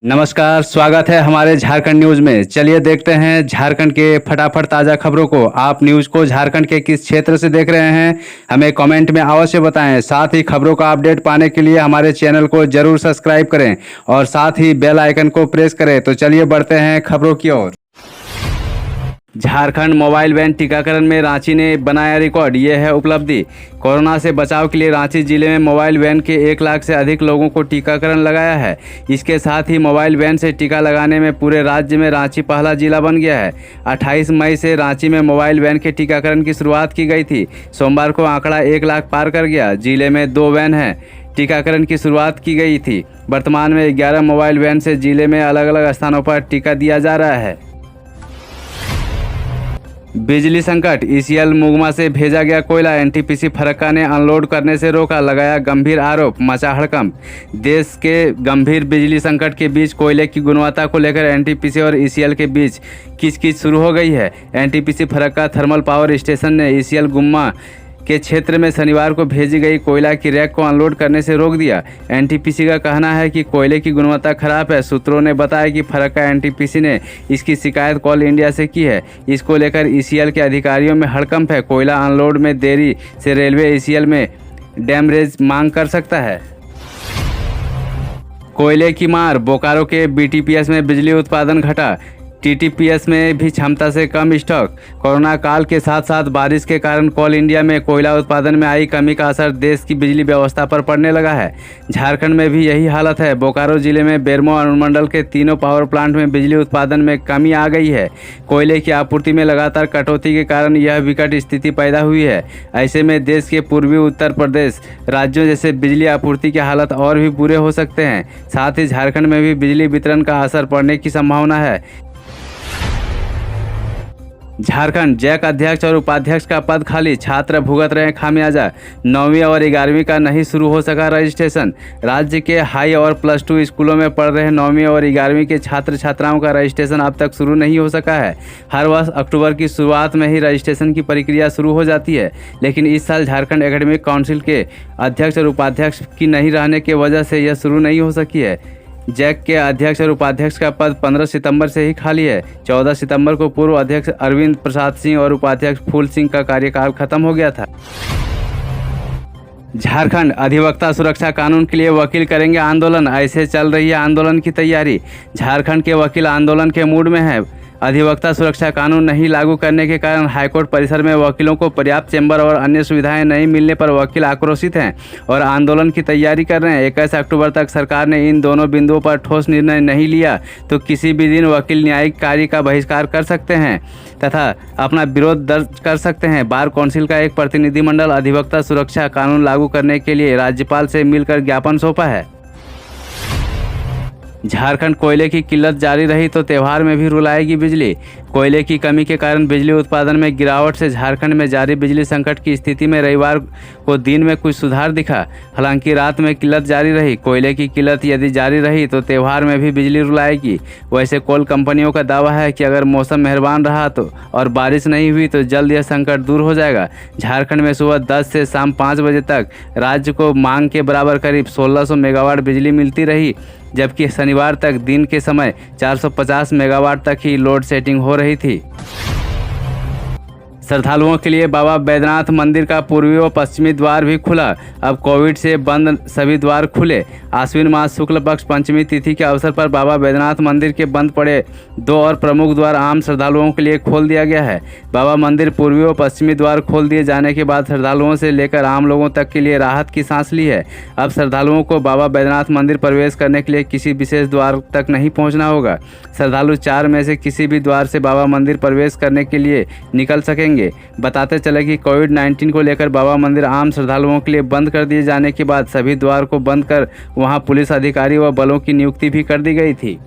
नमस्कार, स्वागत है हमारे झारखंड न्यूज में। चलिए देखते हैं झारखंड के फटाफट ताज़ा खबरों को। आप न्यूज को झारखंड के किस क्षेत्र से देख रहे हैं, हमें कमेंट में अवश्य बताएं। साथ ही खबरों का अपडेट पाने के लिए हमारे चैनल को जरूर सब्सक्राइब करें और साथ ही बेल आइकन को प्रेस करें। तो चलिए बढ़ते हैं खबरों की ओर। झारखंड मोबाइल वैन टीकाकरण में रांची ने बनाया रिकॉर्ड, ये है उपलब्धि। कोरोना से बचाव के लिए रांची जिले में मोबाइल वैन के 1 लाख से अधिक लोगों को टीकाकरण लगाया है। इसके साथ ही मोबाइल वैन से टीका लगाने में पूरे राज्य में रांची पहला जिला बन गया है। 28 मई से रांची में मोबाइल वैन के टीकाकरण की शुरुआत की गई थी। सोमवार को आंकड़ा 1 लाख पार कर गया। जिले में 2 वैन हैं टीकाकरण की शुरुआत की गई थी। वर्तमान में 11 मोबाइल वैन से जिले में अलग अलग स्थानों पर टीका दिया जा रहा है। बिजली संकट, ईसीएल मुगमा से भेजा गया कोयला, एनटीपीसी फरक्का ने अनलोड करने से रोका, लगाया गंभीर आरोप, मचा हड़कंप। देश के गंभीर बिजली संकट के बीच कोयले की गुणवत्ता को लेकर एनटीपीसी और ईसीएल के बीच खींचतान शुरू हो गई है। NTPC Farakka thermal power station ने ईसीएल गुम्मा के क्षेत्र में शनिवार को भेजी गई कोयला की रैक को अनलोड करने से रोक दिया। एनटीपीसी का कहना है कि कोयले की गुणवत्ता खराब है। सूत्रों ने बताया कि फरक्का एनटीपीसी ने इसकी शिकायत कोल इंडिया से की है। इसको लेकर ईसीएल के अधिकारियों में हड़कंप है। कोयला अनलोड में देरी से रेलवे ईसीएल में डैमरेज मांग कर सकता है। कोयले की मार, बोकारो के बीटीपीएस में बिजली उत्पादन घटा, टीटीपीएस में भी क्षमता से कम स्टॉक। कोरोना काल के साथ साथ बारिश के कारण कोल इंडिया में कोयला उत्पादन में आई कमी का असर देश की बिजली व्यवस्था पर पड़ने लगा है। झारखंड में भी यही हालत है। बोकारो जिले में बेरमो अनुमंडल के तीनों पावर प्लांट में बिजली उत्पादन में कमी आ गई है। कोयले की आपूर्ति में लगातार कटौती के कारण यह विकट स्थिति पैदा हुई है। ऐसे में देश के पूर्वी उत्तर प्रदेश राज्यों जैसे बिजली आपूर्ति की हालत और भी बुरे हो सकते हैं। साथ ही झारखंड में भी बिजली वितरण का असर पड़ने की संभावना है। झारखंड जैक अध्यक्ष और उपाध्यक्ष का पद खाली, छात्र भुगत रहे खामियाजा। 9वीं और 11वीं का नहीं शुरू हो सका रजिस्ट्रेशन। राज्य के हाई और +2 स्कूलों में पढ़ रहे 9वीं और 11वीं के छात्र छात्राओं का रजिस्ट्रेशन अब तक शुरू नहीं हो सका है। हर वर्ष अक्टूबर की शुरुआत में ही रजिस्ट्रेशन की प्रक्रिया शुरू हो जाती है, लेकिन इस साल झारखंड एकेडमिक काउंसिल के अध्यक्ष और उपाध्यक्ष की नहीं रहने की वजह से यह शुरू नहीं हो सकी है। जैक के अध्यक्ष और उपाध्यक्ष का पद 15 सितंबर से ही खाली है। 14 सितंबर को पूर्व अध्यक्ष अरविंद प्रसाद सिंह और उपाध्यक्ष फूल सिंह का कार्यकाल खत्म हो गया था। झारखंड अधिवक्ता सुरक्षा कानून के लिए वकील करेंगे आंदोलन, ऐसे चल रही है आंदोलन की तैयारी। झारखंड के वकील आंदोलन के मूड में हैं। अधिवक्ता सुरक्षा कानून नहीं लागू करने के कारण हाईकोर्ट परिसर में वकीलों को पर्याप्त चैम्बर और अन्य सुविधाएं नहीं मिलने पर वकील आक्रोशित हैं और आंदोलन की तैयारी कर रहे हैं। 21 अक्टूबर तक सरकार ने इन दोनों बिंदुओं पर ठोस निर्णय नहीं लिया तो किसी भी दिन वकील न्यायिक कार्य का बहिष्कार कर सकते हैं तथा अपना विरोध दर्ज कर सकते हैं। बार कौंसिल का एक प्रतिनिधिमंडल अधिवक्ता सुरक्षा कानून लागू करने के लिए राज्यपाल से मिलकर ज्ञापन सौंपा है। झारखंड कोयले की किल्लत जारी रही तो त्योहार में भी रुलाएगी बिजली। कोयले की कमी के कारण बिजली उत्पादन में गिरावट से झारखंड में जारी बिजली संकट की स्थिति में रविवार को दिन में कुछ सुधार दिखा। हालांकि रात में किल्लत जारी रही। कोयले की किल्लत यदि जारी रही तो त्योहार में भी बिजली रुलाएगी। वैसे कोल कंपनियों का दावा है कि अगर मौसम मेहरबान रहा तो और बारिश नहीं हुई तो जल्द यह संकट दूर हो जाएगा। झारखंड में सुबह 10 से शाम 5 बजे तक राज्य को मांग के बराबर करीब 1600 मेगावाट बिजली मिलती रही, जबकि शनिवार तक दिन के समय 450 मेगावाट तक ही लोड सेटिंग हो रही थी। श्रद्धालुओं के लिए बाबा बैद्यनाथ मंदिर का पूर्वी व पश्चिमी द्वार भी खुला। अब कोविड से बंद सभी द्वार खुले। आश्विन मास शुक्ल पक्ष पंचमी तिथि के अवसर पर बाबा बैद्यनाथ मंदिर के बंद पड़े 2 और प्रमुख द्वार आम श्रद्धालुओं के लिए खोल दिया गया है। बाबा मंदिर पूर्वी व पश्चिमी द्वार खोल दिए जाने के बाद श्रद्धालुओं से लेकर आम लोगों तक के लिए राहत की सांस ली है। अब श्रद्धालुओं को बाबा बैद्यनाथ मंदिर प्रवेश करने के लिए किसी विशेष द्वार तक नहीं पहुँचना होगा। श्रद्धालु 4 में से किसी भी द्वार से बाबा मंदिर प्रवेश करने के लिए निकल सकेंगे। बताते चले कि कोविड-19 को लेकर बाबा मंदिर आम श्रद्धालुओं के लिए बंद कर दिए जाने के बाद सभी द्वार को बंद कर वहां पुलिस अधिकारी व बलों की नियुक्ति भी कर दी गई थी।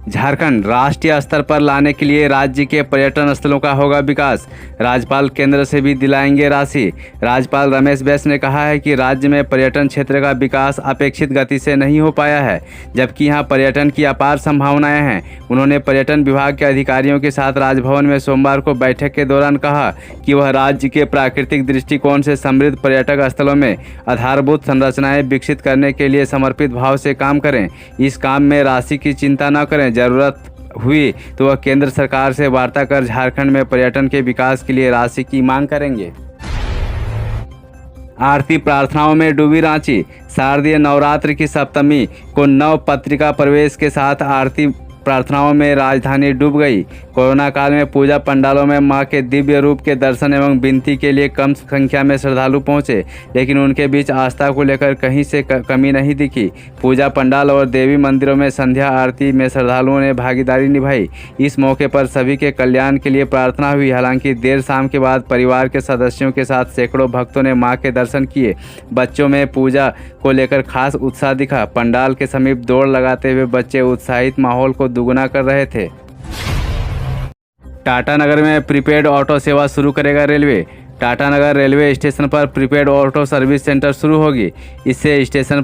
झारखंड राष्ट्रीय स्तर पर लाने के लिए राज्य के पर्यटन स्थलों का होगा विकास। राज्यपाल केंद्र से भी दिलाएंगे राशि। राज्यपाल रमेश बैस ने कहा है कि राज्य में पर्यटन क्षेत्र का विकास अपेक्षित गति से नहीं हो पाया है, जबकि यहां पर्यटन की अपार संभावनाएं हैं। उन्होंने पर्यटन विभाग के अधिकारियों के साथ राजभवन में सोमवार को बैठक के दौरान कहा कि वह राज्य के प्राकृतिक दृष्टिकोण से समृद्ध पर्यटक स्थलों में आधारभूत संरचनाएं विकसित करने के लिए समर्पित भाव से काम करें। इस काम में राशि की चिंता न करें, जरूरत हुई तो वह केंद्र सरकार से वार्ता कर झारखंड में पर्यटन के विकास के लिए राशि की मांग करेंगे। आरती प्रार्थनाओं में डूबी रांची। शारदीय नवरात्र की सप्तमी को नव पत्रिका प्रवेश के साथ आरती प्रार्थनाओं में राजधानी डूब गई। कोरोना काल में पूजा पंडालों में मां के दिव्य रूप के दर्शन एवं विनती के लिए कम संख्या में श्रद्धालु पहुंचे, लेकिन उनके बीच आस्था को लेकर कहीं से कमी नहीं दिखी। पूजा पंडाल और देवी मंदिरों में संध्या आरती में श्रद्धालुओं ने भागीदारी निभाई। इस मौके पर सभी के कल्याण के लिए प्रार्थना हुई। हालांकि देर शाम के बाद परिवार के सदस्यों के साथ सैकड़ों भक्तों ने मां के दर्शन किए। बच्चों में पूजा को लेकर खास उत्साह दिखा। पंडाल के समीप दौड़ लगाते हुए बच्चे उत्साहित माहौल को दुगना कर रहे थे। टाटानगर में प्रीपेड ऑटो सेवा शुरू करेगा रेलवे। टाटानगर रेलवे स्टेशन पर प्रीपेड ऑटो सर्विस सेंटर शुरू होगी। इससे स्टेशन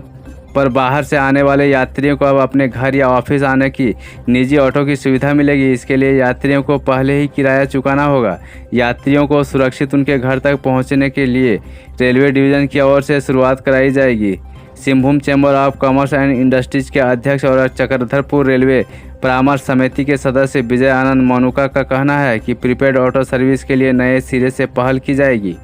पर बाहर से आने वाले यात्रियों को अब अपने घर या ऑफिस आने की निजी ऑटो की सुविधा मिलेगी। इसके लिए यात्रियों को पहले ही किराया चुकाना होगा। यात्रियों को सुरक्षित उनके घर तक पहुंचने के लिए रेलवे डिवीज़न की ओर से शुरुआत कराई जाएगी। Singhbhum chamber of commerce and industries के अध्यक्ष और चक्रधरपुर रेलवे परामर्श समिति के सदस्य विजय आनंद मोनुका का कहना है कि प्रीपेड ऑटो सर्विस के लिए नए सिरे से पहल की जाएगी।